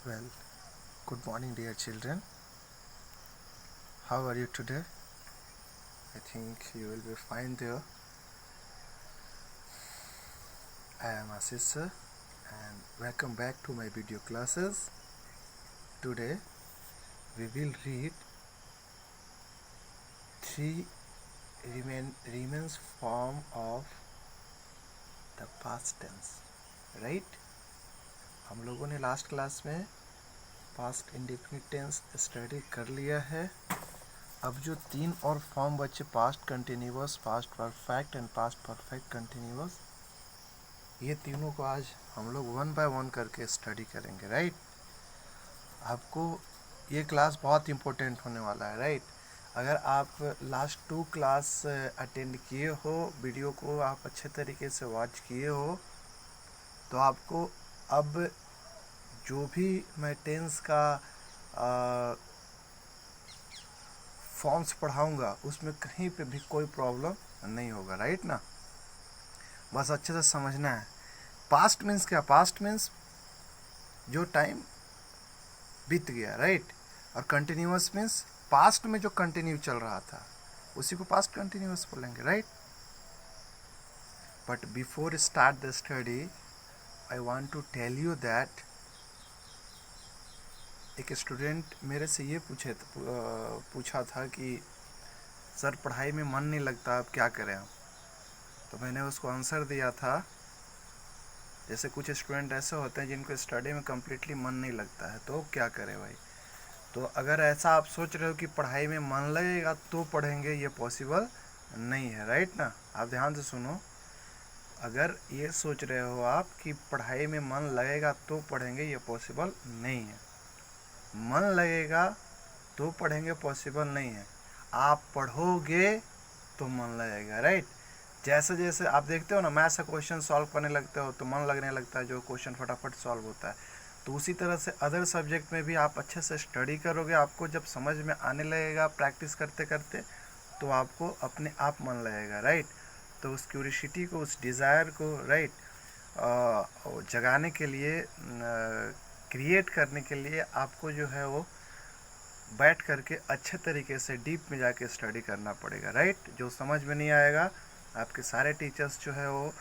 Well, good morning, dear children. How are you today? I think you will be fine there. I am Ashish sir, and welcome back to my video classes. Today, we will read three remains form of the past tense. Right? हम लोगों ने last class में past indefinite tense study कर लिया है. अब जो तीन और फॉर्म बचे, past continuous, past perfect and past perfect continuous, ये तीनों को आज हम लोग वन बाय वन करके स्टडी करेंगे. राइट? आपको ये क्लास बहुत इम्पोर्टेंट होने वाला है. राइट? अगर आप लास्ट 2 क्लास अटेंड किए हो, वीडियो को आप अच्छे तरीके से वॉच किए हो, तो आपको अब जो भी मैं टेंस का फॉर्म्स पढ़ाऊँगा उसमें कहीं पे भी कोई प्रॉब्लम नहीं होगा. राइट ना? बस अच्छे से समझना है. पास्ट मीन्स क्या? पास्ट मीन्स जो टाइम बीत गया. राइट? और कंटिन्यूअस मीन्स पास्ट में जो कंटिन्यू चल रहा था उसी को पास्ट कंटिन्यूअस बोलेंगे. Right? But before start the study I want to tell you that एक स्टूडेंट मेरे से ये पूछा था कि सर पढ़ाई में मन नहीं लगता, अब क्या करें हम? तो मैंने उसको आंसर दिया था, जैसे कुछ स्टूडेंट ऐसे होते हैं जिनको स्टडी में कम्प्लीटली मन नहीं लगता है, तो क्या करें भाई? तो अगर ऐसा आप सोच रहे हो कि पढ़ाई में मन लगेगा तो पढ़ेंगे, ये पॉसिबल नहीं है. राइट ना? आप ध्यान से सुनो. अगर ये सोच रहे हो आप कि पढ़ाई में मन लगेगा तो पढ़ेंगे, ये पॉसिबल नहीं है. मन लगेगा तो पढ़ेंगे, पॉसिबल नहीं है. आप पढ़ोगे तो मन लगेगा. राइट? जैसे जैसे आप देखते हो ना, मैथ्स का क्वेश्चन सॉल्व करने लगते हो तो मन लगने लगता है, जो क्वेश्चन फटाफट सॉल्व होता है. तो उसी तरह से अदर सब्जेक्ट में भी आप अच्छे से स्टडी करोगे, आपको जब समझ में आने लगेगा प्रैक्टिस करते करते, तो आपको अपने आप मन लगेगा. राइट? तो उस क्यूरियोसिटी को, उस डिज़ायर को, राइट, जगाने के लिए, क्रिएट करने के लिए आपको जो है वो बैठ करके अच्छे तरीके से डीप में जाके स्टडी करना पड़ेगा. राइट? जो समझ में नहीं आएगा, आपके सारे टीचर्स जो है वो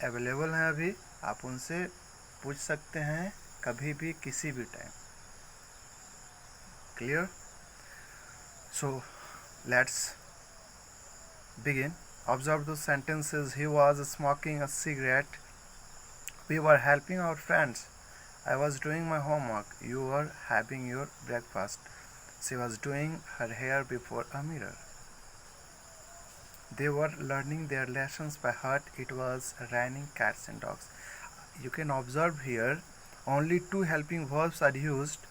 अवेलेबल हैं अभी, आप उनसे पूछ सकते हैं कभी भी, किसी भी time. Clear? So let's begin. Observe the sentences. He was smoking a cigarette. We were helping our friends. I was doing my homework. You were having your breakfast. She was doing her hair before a mirror. They were learning their lessons by heart. It was raining cats and dogs. You can observe here only 2 helping verbs are used.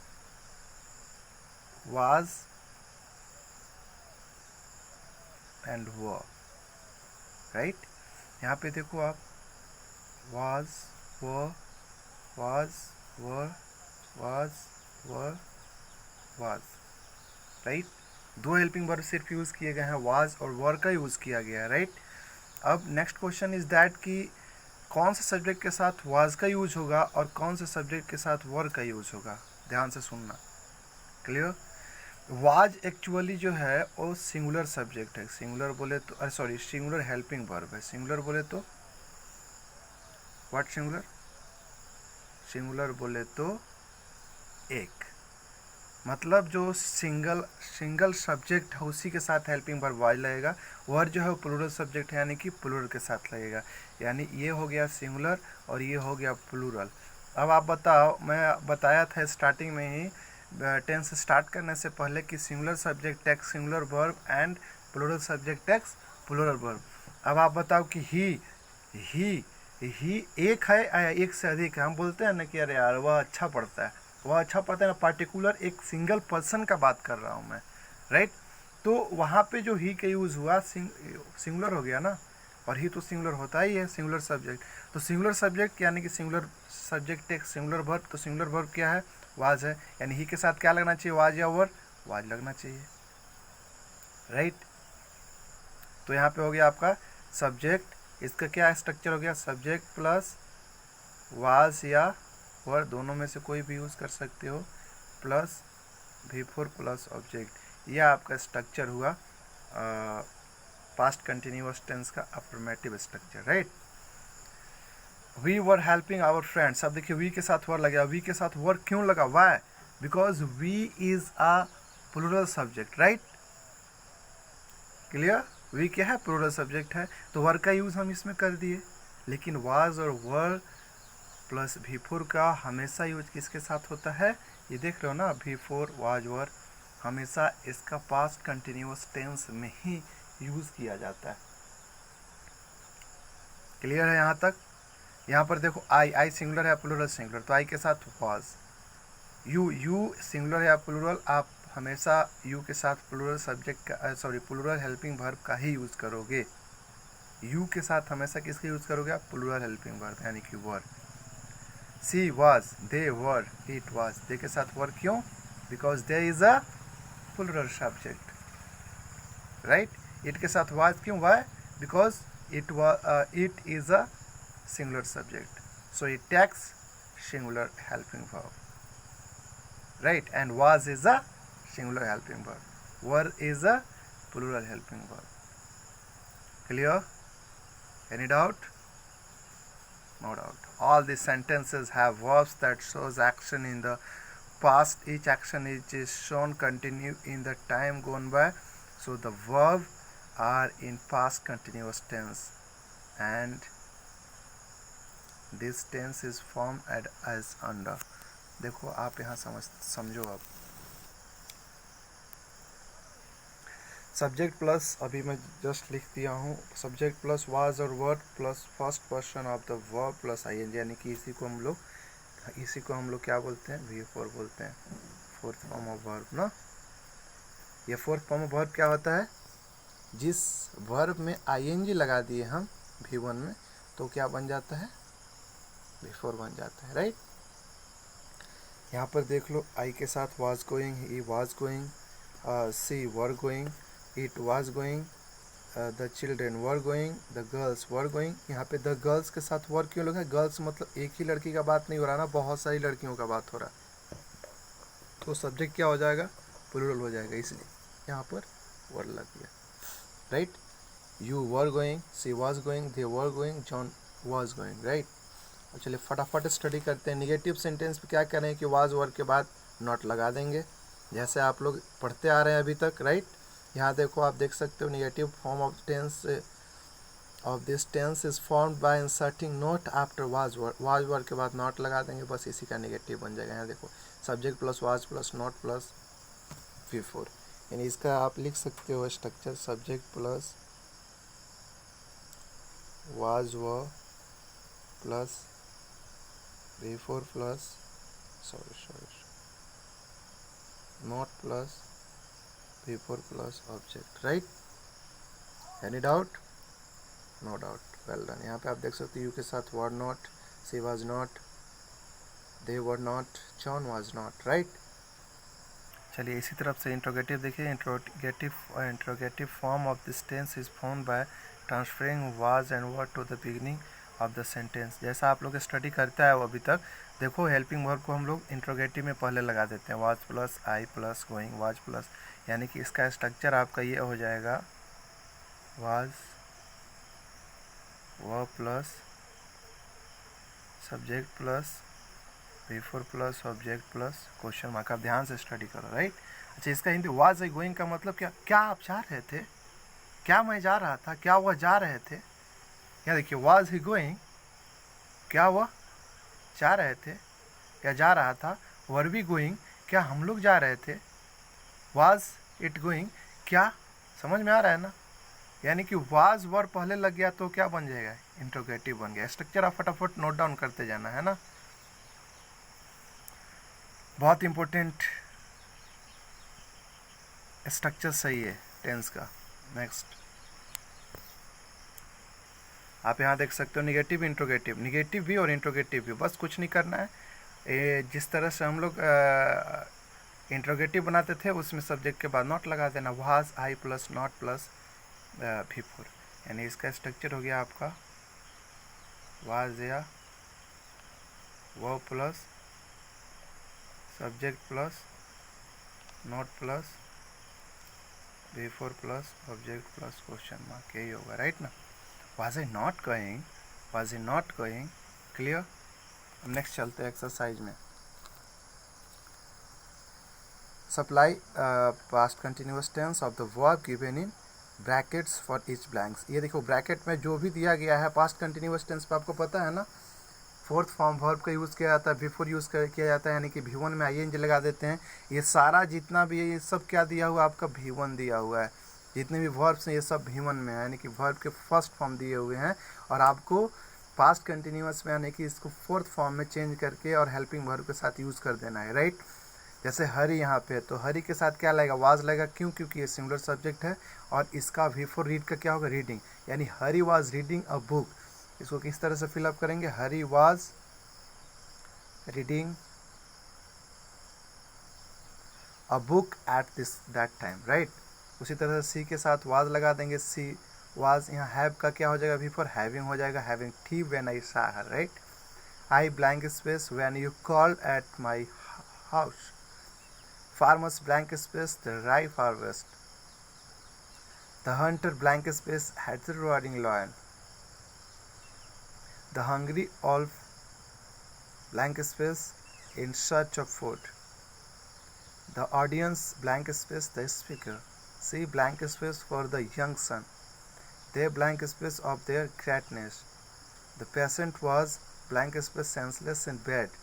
Was and were. Right? यहाँ पे देखो आप, was, were, was, were, was, right? 2 helping verb सिर्फ use किए गए हैं, was और वर का यूज़ किया गया है. राइट? अब नेक्स्ट क्वेश्चन इज दैट कि कौन से सब्जेक्ट के साथ वाज का यूज होगा और कौन से सब्जेक्ट के साथ वर का यूज होगा. ध्यान से सुनना. क्लियर? वाज एक्चुअली जो है वो सिंगुलर सब्जेक्ट है. सिंगुलर बोले तो सिंगुलर हेल्पिंग वर्ब है. सिंगुलर बोले तो व्हाट? सिंगुलर बोले तो एक. मतलब जो सिंगल सब्जेक्ट है उसी के साथ हेल्पिंग वर्ब वाज लगेगा. वर्ब जो है प्लूरल सब्जेक्ट है, यानी कि प्लूरल के साथ लगेगा. यानी ये हो गया सिंगुलर और ये हो गया प्लूरल. अब आप बताओ, मैं बताया था स्टार्टिंग में ही टेंस स्टार्ट करने से पहले कि singular subject takes singular verb and plural subject takes plural verb. अब आप बताओ कि ही एक है या एक से अधिक है. हम बोलते हैं ना कि अरे यार वह अच्छा पढ़ता है, वह अच्छा पढ़ता है ना. पार्टिकुलर एक सिंगल पर्सन का बात कर रहा हूँ मैं. राइट? तो वहाँ पे जो ही का यूज़ हुआ सिंगुलर हो गया ना, और ही तो सिंगुलर होता ही है, सिंगुलर सब्जेक्ट. तो सिंगुलर सब्जेक्ट यानी कि सिंगुलर सब्जेक्ट एक सिंगुलर वर्ब. तो सिंगुलर वर्ब क्या है? वाज है. यानी ही के साथ क्या लगना चाहिए? वाज या वर? वाज लगना चाहिए. राइट? तो यहाँ पे हो गया आपका सब्जेक्ट. इसका क्या स्ट्रक्चर हो गया? सब्जेक्ट प्लस वाज या वर, दोनों में से कोई भी यूज़ कर सकते हो, प्लस V4 प्लस ऑब्जेक्ट। यह आपका स्ट्रक्चर हुआ पास्ट कंटिन्यूअस टेंस का affirmative structure, right. We were helping our friends, अब देखिए वी के साथ वर लगा, वी के साथ वर क्यों लगा, why, because we is a plural subject, right, clear. We क्या है, प्लूरल सब्जेक्ट है, तो वर का यूज हम इसमें कर दिए। लेकिन वाज और वर प्लस V4 का हमेशा यूज किसके साथ होता है, ये देख रहे हो ना, V4 वाज वर हमेशा इसका पास्ट कंटिन्यूअस टेंस में ही यूज किया जाता है। क्लियर है यहाँ तक। यहाँ पर देखो आई सिंगुलर है प्लूरल सिंगुलर, तो आई के साथ वाज। यू सिंगुलर है प्लूरल, आप हमेशा यू के साथ प्लूरल सब्जेक्ट का प्लूरल हेल्पिंग वर्ब का ही यूज करोगे। यू के साथ हमेशा किसका यूज करोगे आप, प्लूरल हेल्पिंग वर्ब यानी कि were. She was, they were, it was, they के साथ वर क्यों, because they is a plural subject, right. It के साथ वाज क्यों, why, because it is a singular subject, so it takes singular helping verb, right, and was is a singular helping verb, were is a plural helping verb. Clear? Any doubt? No doubt. All these sentences have verbs that shows action in the past. Each action is shown continue in the time gone by, so the verb are in past continuous tense, and this tense is form as under. देखो आप यहाँ समझो, अब subject plus, अभी मैं just लिख दिया हूँ, सब्जेक्ट प्लस वाज और word plus first person of the verb plus ING, यानी कि इसी को हम लोग क्या बोलते हैं, V4 बोलते हैं, फोर्थ फॉर्म ऑफ वर्ब ना। ये फोर्थ फॉर्म ऑफ वर्ब क्या होता है, जिस वर्ब में आईएनजी लगा दिए हम V1 में, तो क्या बन जाता है, V4 बन जाता है, राइट। यहाँ पर देख लो, आई के साथ was going, he was going, she was going, it was going, the children were going, the girls were going. यहाँ पे द गर्ल्स के साथ वर क्यों लगा है, गर्ल्स मतलब एक ही लड़की का बात नहीं हो रहा ना, बहुत सारी लड़कियों का बात हो रहा है, तो सब्जेक्ट क्या हो जाएगा, प्लूरल हो जाएगा, इसलिए यहाँ पर वर लग गया, right. You were going, she was going, they were going, John was going, right. चलिए फटाफट स्टडी करते हैं। निगेटिव सेंटेंस पे क्या करें कि वाज वर्ब के बाद नॉट लगा देंगे, जैसे आप लोग पढ़ते आ रहे हैं अभी तक, राइट। यहाँ देखो, आप देख सकते हो, negative form of tense of this tense is formed by inserting not after was verb के बाद नॉट लगा देंगे, बस इसी का निगेटिव बन जाएगा। यहाँ देखो, subject plus was plus not plus V4, यानी इसका आप लिख सकते हो structure, subject plus was verb plus V4 plus not plus V4 plus object, right? Any doubt? No doubt. Well done. यहाँ पे आप देख सकते हो, यू के साथ were not, she was not, they were not, John was not, right? चलिए इसी तरफ से इंट्रोगेटिव देखिए, interrogative form of this tense is found by transferring was and were to the beginning of the sentence. जैसा आप लोग study करता है वो अभी तक, देखो हेल्पिंग वर्ब को हम लोग इंट्रोगेटिव में पहले लगा देते हैं, was plus I plus going, was plus, यानी कि इसका स्ट्रक्चर आपका ये हो जाएगा, was verb plus subject plus V4 plus object plus question mark. आप ध्यान से स्टडी करो, राइट। अच्छा, इसका हिंदी वाज आई गोइंग का मतलब क्या आप जा रहे थे, क्या मैं जा रहा था, क्या वह जा रहे थे। यहाँ देखिए, वाज ही गोइंग, क्या वह जा रहे थे या जा रहा था, वर बी गोइंग, क्या हम लोग जा रहे थे, वाज इट गोइंग, क्या, समझ में आ रहा है ना। यानी कि वाज वर पहले लग गया तो क्या बन जाएगा, इंट्रोगेटिव बन गया। स्ट्रक्चर आप फटाफट नोट डाउन करते जाना है ना, बहुत इंपॉर्टेंट स्ट्रक्चर सही है टेंस का। नेक्स्ट आप यहाँ देख सकते हो, निगेटिव इंट्रोगेटिव, निगेटिव भी और इंट्रोगेटिव भी, बस कुछ नहीं करना है। जिस तरह से हम लोग इंट्रोगेटिव बनाते थे, उसमें सब्जेक्ट के बाद नॉट लगा देना, was I plus not plus V4, यानी इसका स्ट्रक्चर हो गया आपका वाज या verb plus subject plus not plus before plus object plus question mark, यही होगा, राइट ना. was I not going clear. अब नेक्स्ट चलते हैं एक्सरसाइज में. Supply past continuous tense of the verb given in brackets for each blanks. ये देखो bracket में जो भी दिया गया है पास्ट कंटिन्यूअस टेंस पे आपको पता है ना, फोर्थ फॉर्म वर्ब का यूज़ किया जाता है, बिफोर यूज़ किया जाता है, यानी कि V1 में ING लगा देते हैं. ये सारा जितना भी है ये सब क्या दिया हुआ है, आपका V1 दिया हुआ है. जितने भी वर्ब्स हैं ये सब V1 में है, यानी कि वर्ब के फर्स्ट फॉर्म दिए हुए हैं, और आपको पास्ट कंटिन्यूअस में यानी कि इसको फोर्थ फॉर्म में चेंज करके और हेल्पिंग वर्ब के साथ यूज़ कर देना है, राइट. जैसे हरी यहाँ पे, तो हरी के साथ क्या लगेगा, वाज लगेगा. क्यों? क्योंकि ये सिंगुलर सब्जेक्ट है, और इसका V4 रीड का क्या होगा, रीडिंग. यानी Hari was reading a book. इसको किस तरह से फिलअप करेंगे, Hari was reading a book at that time, right. उसी तरह से सी के साथ वाज लगा देंगे. सी वाज, यहाँ हैव का क्या हो जाएगा, बिफोर हैविंग हो जाएगा. हैविंग थी when I saw her, right. I blank space when you called at my house. Farmers blank space the ripe harvest. The hunter blank space had the roaring lion. The hungry wolf blank space in search of food. The audience blank space the speaker. See blank space for the young son. They blank space of their greatness. The patient was blank space senseless in bed.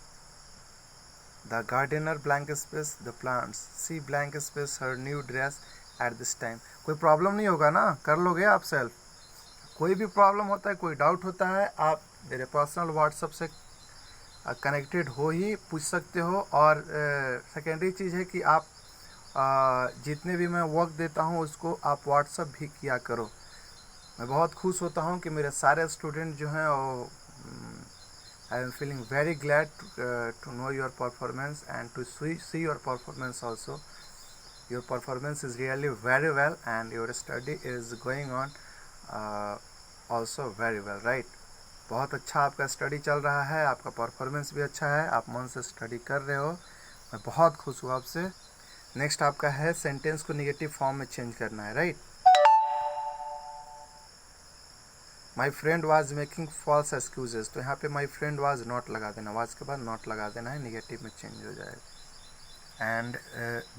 The gardener blank space the plants. See blank space her new dress at this time. कोई problem नहीं होगा ना, कर लोगे आप self. कोई भी problem होता है, कोई डाउट होता है, आप मेरे पर्सनल व्हाट्सएप से कनेक्टेड हो ही पूछ सकते हो. और सेकेंडरी चीज़ है कि आप जितने भी मैं वर्क देता हूँ उसको आप व्हाट्सएप भी किया करो. मैं बहुत खुश होता हूँ कि मेरे सारे स्टूडेंट जो हैं वो I am feeling very glad to know your performance and to see your performance also. Your performance is really very well and your study is going on also very well, right. बहुत अच्छा आपका study चल रहा है, आपका performance भी अच्छा है, आप मन से स्टडी कर रहे हो. मैं बहुत खुश हूँ आपसे. नेक्स्ट आपका है सेंटेंस को निगेटिव फॉर्म में चेंज करना है, right. My friend was making false excuses. तो यहाँ पे माई फ्रेंड वाज नॉट लगा देना, वाज के बाद नॉट लगा देना है, निगेटिव में चेंज हो जाएगा. And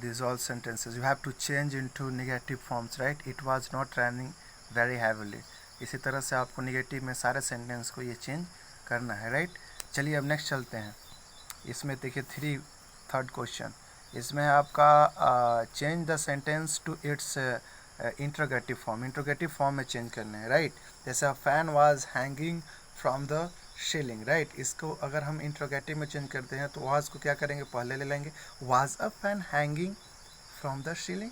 this all sentences you have to change into negative forms, right. It was not running very heavily. इसी तरह से आपको निगेटिव में सारे सेंटेंस को ये चेंज करना है, राइट. चलिए अब नेक्स्ट चलते हैं. इसमें देखिए थर्ड क्वेश्चन. इसमें आपका change the sentence to its interrogative form में चेंज करना है, राइट. जैसे a fan was hanging from the ceiling, right. इसको अगर हम इंट्रोगेटिव में चेंज करते हैं तो वाज को क्या करेंगे, पहले ले लेंगे. Was a fan hanging from the ceiling.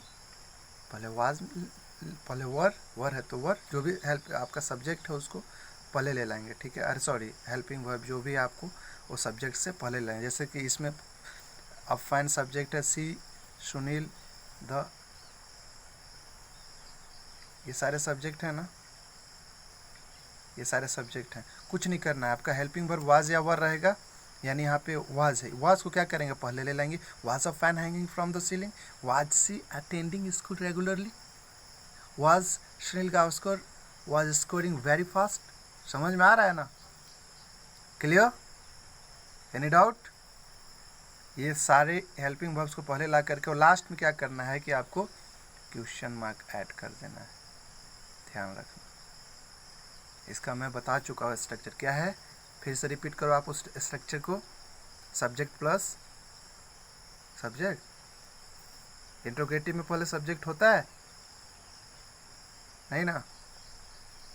पहले वर है तो वर, जो भी हेल्प आपका सब्जेक्ट है उसको पहले ले लाएंगे, ठीक है. अरे सॉरी, हेल्पिंग वर्ब जो भी आपको वो सब्जेक्ट से पहले लाएंगे. जैसे कि इसमें अब फैन सब्जेक्ट है, सी सुनील द, ये सारे सब्जेक्ट हैं ना, ये सारे सब्जेक्ट हैं. कुछ नहीं करना है, आपका हेल्पिंग वर्ब वाज या वर रहेगा. यानी यहाँ पे वाज है, वाज को क्या करेंगे, पहले ले लेंगे. Was a fan hanging from the ceiling. Was she attending school regularly. Was Sunil Gavaskar was scoring very fast. समझ में आ रहा है ना, क्लियर, एनी डाउट. ये सारे हेल्पिंग वर्ब्स को पहले ला करके और लास्ट में क्या करना है कि आपको क्वेश्चन मार्क ऐड कर देना है, ध्यान रखना. इसका मैं बता चुका हूँ स्ट्रक्चर क्या है, फिर से रिपीट करो आप उस स्ट्रक्चर को. Subject plus subject. इंट्रोगेटिव में पहले सब्जेक्ट होता है नहीं ना.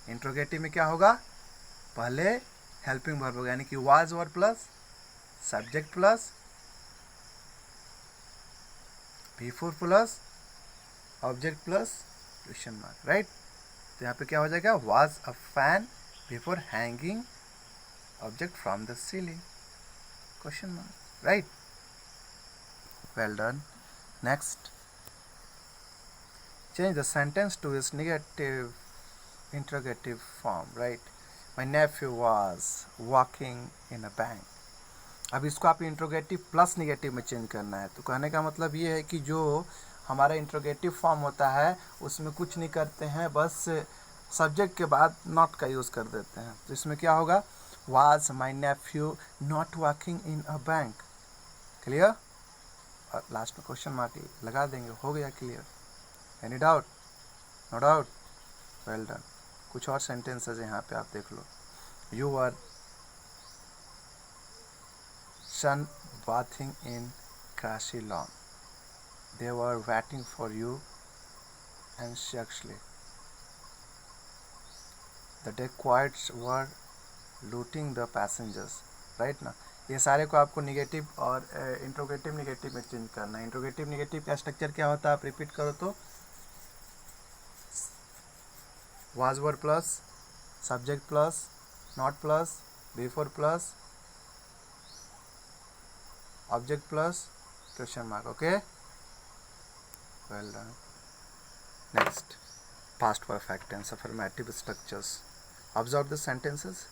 इंट्रोगेटिव में क्या होगा, पहले हेल्पिंग वर्ब होगा, यानी कि was verb plus subject plus before plus object plus question mark, right. तो यहाँ पे क्या हो जाएगा, was a fan before hanging object from the ceiling question mark, right. Well done. Next, change the sentence to its negative interrogative form, right. My nephew was working in a bank. अब इसको आप interrogative plus negative में change करना है। तो कहने का मतलब ये है कि जो हमारा इंट्रोगेटिव फॉर्म होता है उसमें कुछ नहीं करते हैं, बस सब्जेक्ट के बाद नॉट का यूज़ कर देते हैं। तो इसमें क्या होगा, was my nephew not working in a bank. Clear? और लास्ट में क्वेश्चन मार्क लगा देंगे, हो गया clear. Any doubt? No doubt? Well done. कुछ और सेंटेंसेज यहाँ पे आप देख लो। You are sun bathing in grassy lawn. They were waiting for you anxiously. The dacoits were looting the passengers. Right ना? ये सारे को आपको निगेटिव और इंट्रोगेटिव निगेटिव में चेंज करना है। इंट्रोगेटिव निगेटिव का स्ट्रक्चर क्या होता है, आप रिपीट करो तो was were plus, subject plus, not plus, before plus, object plus, question mark. Okay, well done. Next, past perfect tense affirmative structures. Observe the sentences.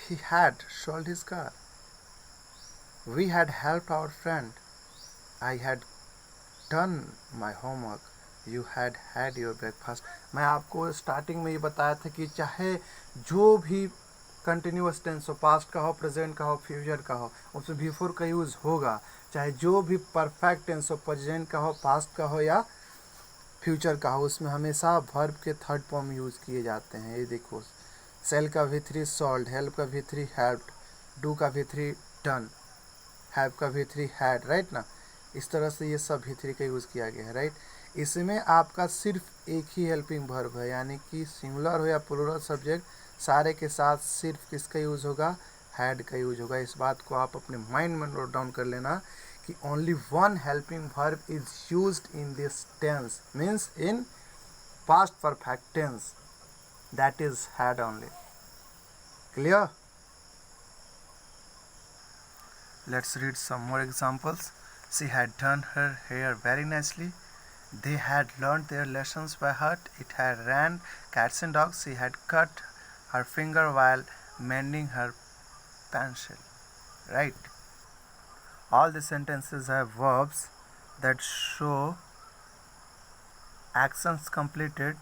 He had sold his car. We had helped our friend. I had done my homework. You had had your breakfast. मैं आपको starting में ये बताया था कि चाहे जो भी कंटिन्यूअस टेंस हो, पास्ट का हो, प्रेजेंट का हो, फ्यूचर का हो, उसमें बिफोर का यूज़ होगा। चाहे जो भी परफेक्ट टेंस हो, प्रेजेंट का हो, पास्ट का हो या फ्यूचर का हो, उसमें हमेशा वर्ब के थर्ड फॉर्म यूज़ किए जाते हैं। ये देखो, सेल का V3 सॉल्ड, हेल्प का V3 हेल्प्ड, डू का V3 डन, हैव का V3 हैड। राइट ना? इस तरह से ये सब V3 का यूज़ किया गया है। राइट? इसमें आपका सिर्फ एक ही हेल्पिंग वर्ब है, यानी कि सिंगुलर हो या प्लूरल सब्जेक्ट, सारे के साथ सिर्फ किसका यूज़ होगा, हैड का यूज होगा। इस बात को आप अपने माइंड में नोट डाउन कर लेना कि only one helping verb is used in this tense, means in past perfect tense, that is had only. Clear? Let's read some more examples. She had done her hair very nicely. They had learned their lessons by heart. It had ran cats and dogs. She had cut her finger while mending her pencil. Right? All the sentences have verbs that show actions completed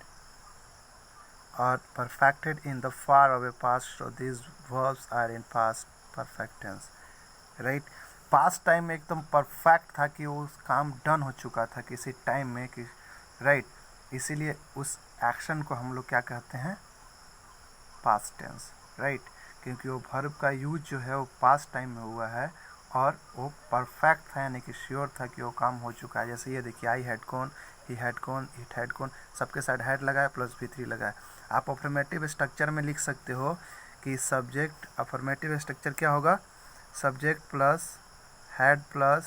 or perfected in the far away past, so these verbs are in past perfect tense. Right? Past time में एकदम perfect था कि वो काम done हो चुका था किसी टाइम में कि राइट, इसीलिए उस एक्शन को हम लोग क्या कहते हैं, पास्ट टेंस। राइट? क्योंकि वो वर्ब का यूज जो है वो पास्ट टाइम में हुआ है और वो परफेक्ट था, यानी कि श्योर था कि वो काम हो चुका है। जैसे ये देखिए, आई हैड कौन, ही हैड कौन, इट हैड कौन, सबके साथ हैड लगाए प्लस V3 लगाए। आप अफर्मेटिव स्ट्रक्चर में लिख सकते हो कि सब्जेक्ट, अफर्मेटिव स्ट्रक्चर क्या होगा, subject plus had plus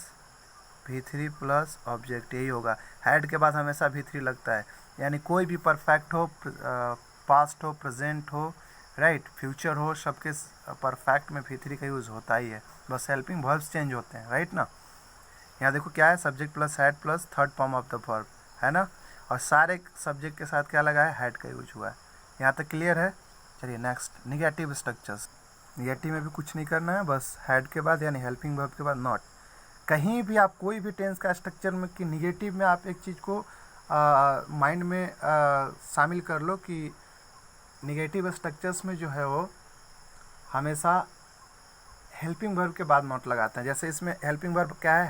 V3 plus object, यही होगा। हैड के बाद हमेशा V3 लगता है, यानी कोई भी परफेक्ट हो, पास्ट हो, प्रेजेंट हो, राइट, फ्यूचर हो, सबके परफेक्ट में V3 का यूज़ होता ही है, बस हेल्पिंग वर्ब्स चेंज होते हैं। राइट ना? यहाँ देखो क्या है, subject plus had plus third form of the verb, है ना? और सारे सब्जेक्ट के साथ क्या लगा है, हैड का यूज हुआ है। यहाँ तक क्लियर है? चलिए नेक्स्ट, निगेटिव स्ट्रक्चर्स। निगेटिव में भी कुछ नहीं करना है, बस हैड के बाद यानी हेल्पिंग वर्ब के बाद नॉट। कहीं भी आप कोई भी टेंस का स्ट्रक्चर में कि निगेटिव में आप एक चीज़ को माइंड में शामिल कर लो कि निगेटिव स्ट्रक्चर्स में जो है वो हमेशा हेल्पिंग वर्ब के बाद नॉट लगाते हैं। जैसे इसमें हेल्पिंग वर्ब क्या है,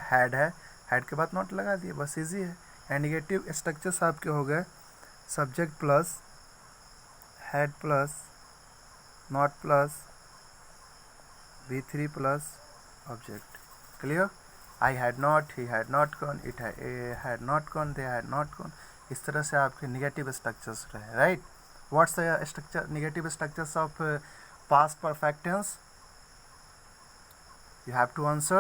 हैड के बाद नॉट लगा दिए, बस इजी है। एंड निगेटिव स्ट्रक्चर्स आपके हो गए subject plus had plus not plus V3 plus object. Clear? I had not, he had not gone, it had not gone, they had not gone. इस तरह से आपके निगेटिव स्ट्रक्चर्स रहे। Right? What's the structure, negative structures of past perfect tense? You have to answer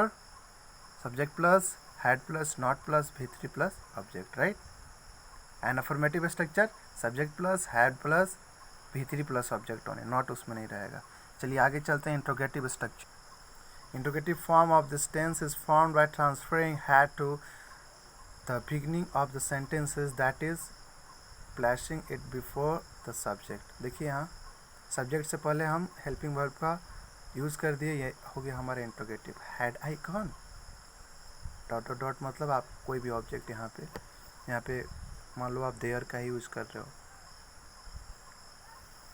subject plus had plus not plus V3 plus object, right? And affirmative structure subject plus had plus V3 plus object only, not उसमें नहीं रहेगा। चलिए आगे चलते हैं। Interrogative structure. Interrogative form of this tense is formed by transferring had to the beginning of the sentences, that is placing it before the subject। देखिए यहाँ subject से पहले हम हेल्पिंग वर्ब का यूज़ कर दिए, ये हो गया हमारा interrogative. Had I gone, dot dot dot मतलब आप कोई भी ऑब्जेक्ट यहाँ पे मान लो आप देयर का ही यूज़ कर रहे हो,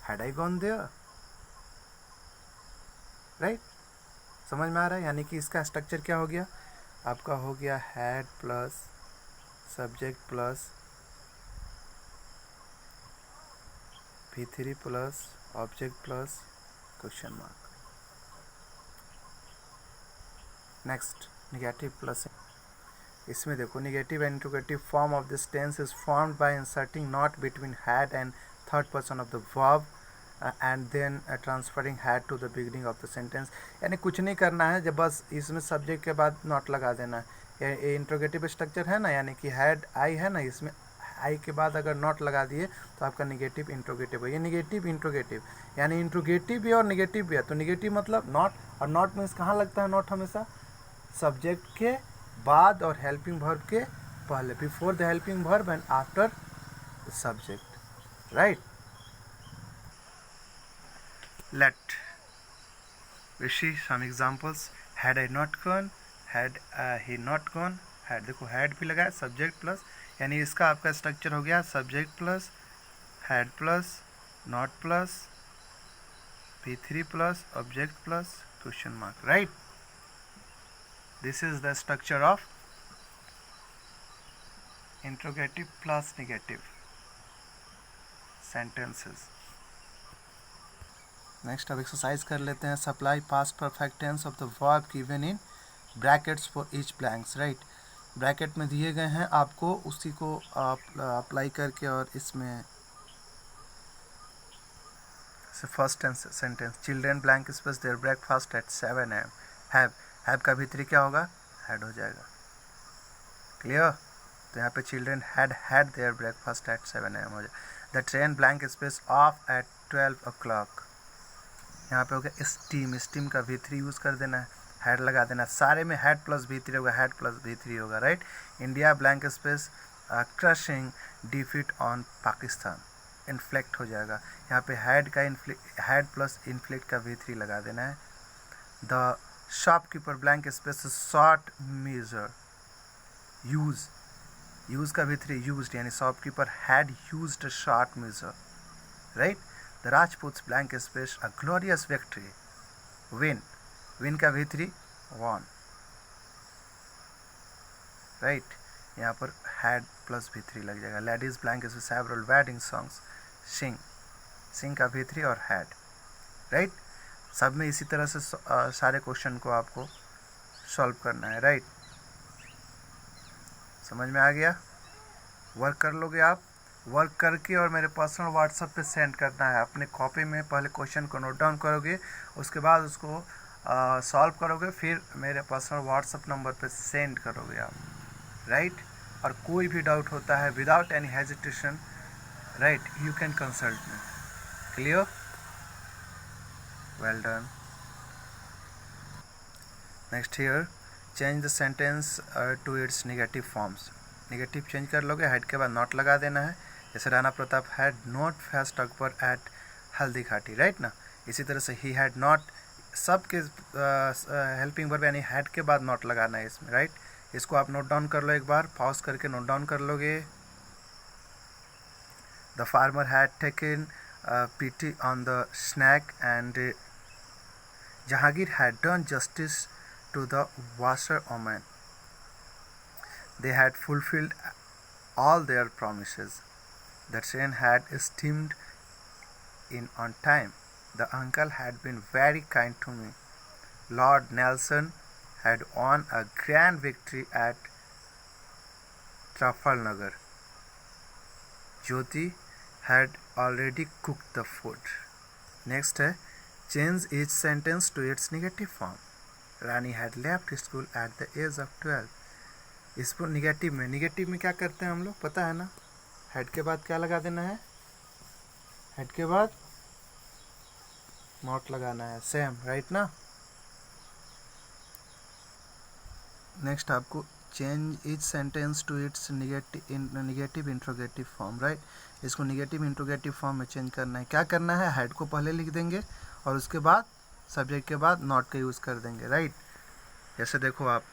had I gone there, right. समझ में आ रहा है? यानी कि इसका स्ट्रक्चर क्या हो गया आपका, हो गया had plus subject plus V3 plus object plus question mark. Next negative plus, इसमें देखो negative and interrogative form of this tense is formed by inserting not between had and third person of the verb and then transferring had to the beginning of the sentence. यानी कुछ नहीं करना है, जब बस इसमें सब्जेक्ट के बाद नॉट लगा देना है। ये इंट्रोगेटिव स्ट्रक्चर है ना, यानी कि हैड आई है ना, इसमें आई के बाद अगर नॉट लगा दिए तो आपका निगेटिव इंट्रोगेटिव है। ये निगेटिव इंट्रोगेटिव यानी इंट्रोगेटिव भी और निगेटिव भी है। तो निगेटिव मतलब नॉट, और नॉट मीन्स कहाँ लगता है नॉट, हमेशा सब्जेक्ट के बाद और हेल्पिंग वर्ब के पहले, before the helping verb and after the subject, right. Let we see some examples. Had I not gone, had he not gone, had देखो हैड भी लगा है सब्जेक्ट प्लस, यानी इसका आपका स्ट्रक्चर हो गया subject plus had plus not plus V3 plus object plus question mark, right. This is the structure of interrogative plus negative sentences. Next अब एक्सरसाइज कर लेते हैं। Supply past perfect tense of the verb given in brackets for each blanks, right. Bracket में दिए गए हैं, आपको उसी को आप अप्लाई करके, और इसमें first sentence children blank space there breakfast at 7 AM। Have का भीतरी क्या होगा, हैड हो जाएगा, क्लियर। तो यहाँ पे children had their breakfast at 7 AM हो जाएगा। The train blank space off at 12 o'clock, यहाँ पे हो गया स्टीम का V3 यूज़ कर देना है, हैड लगा देना, सारे में हैड प्लस V3 होगा, हैड प्लस V3 होगा, right. India blank space crushing defeat on Pakistan, inflict हो जाएगा, यहाँ पे हैड प्लस इन्फ्लेक्ट का V3 लगा देना है। The shopkeeper blank space short measure use का V3 यूज्ड, यानी shopkeeper had used short measure, right. The Rajputs blank space a glorious victory win का V3 वॉन, राइट। यहाँ पर हैड प्लस V3 लग जाएगा। Ladies blank space several wedding songs sing का V3 और had, right. सब में इसी तरह से सारे क्वेश्चन को आपको सॉल्व करना है, राइट। समझ में आ गया? वर्क कर लोगे आप, वर्क करके और मेरे पर्सनल व्हाट्सएप पे सेंड करना है। अपने कॉपी में पहले क्वेश्चन को नोट डाउन करोगे, उसके बाद उसको सॉल्व करोगे, फिर मेरे पर्सनल व्हाट्सएप नंबर पे सेंड करोगे आप, राइट। और कोई भी डाउट होता है without any hesitation, right, you can consult me, clear, well done. Next here, change the sentence to its negative forms. Negative change कर लोगे, हैड के बाद नॉट लगा देना है। जैसे Rana Pratap had not faced Akbar at Haldi Ghati, right ना। इसी तरह से ही हैड नॉट, सब के हेल्पिंग वर्ब यानी हैड के बाद नॉट लगाना है इसमें, राइट। इसको आप नोट डाउन कर लो, एक बार पॉज करके नोट डाउन कर लोगे। The farmer had taken pity on the snack and Jahangir had done justice to the washerwoman. They had fulfilled all their promises. The train had steamed in on time. The uncle had been very kind to me. Lord Nelson had won a grand victory at Trafalgar. Jyoti had already cooked the food. Next है change each sentence to its negative form. Rani had left school at the age of 12. इसको negative में क्या करते हैं हम लोग, पता है ना, हेड के बाद क्या लगा देना है, हेड के बाद नॉट लगाना है, सेम, राइट ना। नेक्स्ट आपको change each sentence to its negative interrogative form, right. इसको निगेटिव इंट्रोगेटिव फॉर्म में चेंज करना है। क्या करना है, हेड को पहले लिख देंगे और उसके बाद सब्जेक्ट के बाद नॉट का यूज़ कर देंगे, राइट। जैसे देखो आप,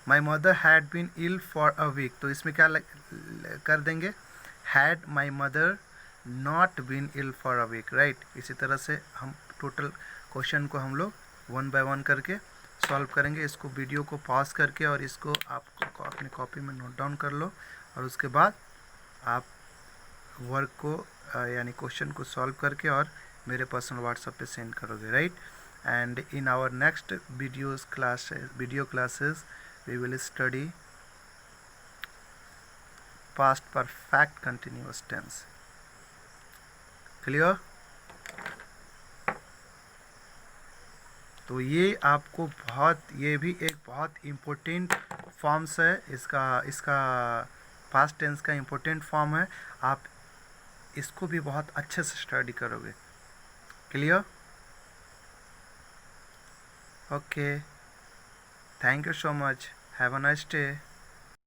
my mother had been ill for a week, तो इसमें क्या कर देंगे, had my mother not been ill for a week, right. इसी तरह से हम टोटल क्वेश्चन को हम लोग वन बाय वन करके सॉल्व करेंगे। इसको वीडियो को पॉज करके और इसको आपको अपनी कॉपी में नोट डाउन कर लो, और उसके बाद आप वर्क को यानी क्वेश्चन को सॉल्व करके और मेरे पर्सनल व्हाट्सएप पे सेंड करोगे, right. And in our next video classes we will study past perfect continuous tense. Clear. तो ये आपको ये भी एक बहुत इम्पोर्टेंट फॉर्म्स है, इसका पास्ट टेंस का इम्पोर्टेंट फॉर्म है। आप इसको भी बहुत अच्छे से स्टडी करोगे। Clear. Okay, thank you so much, have a nice day.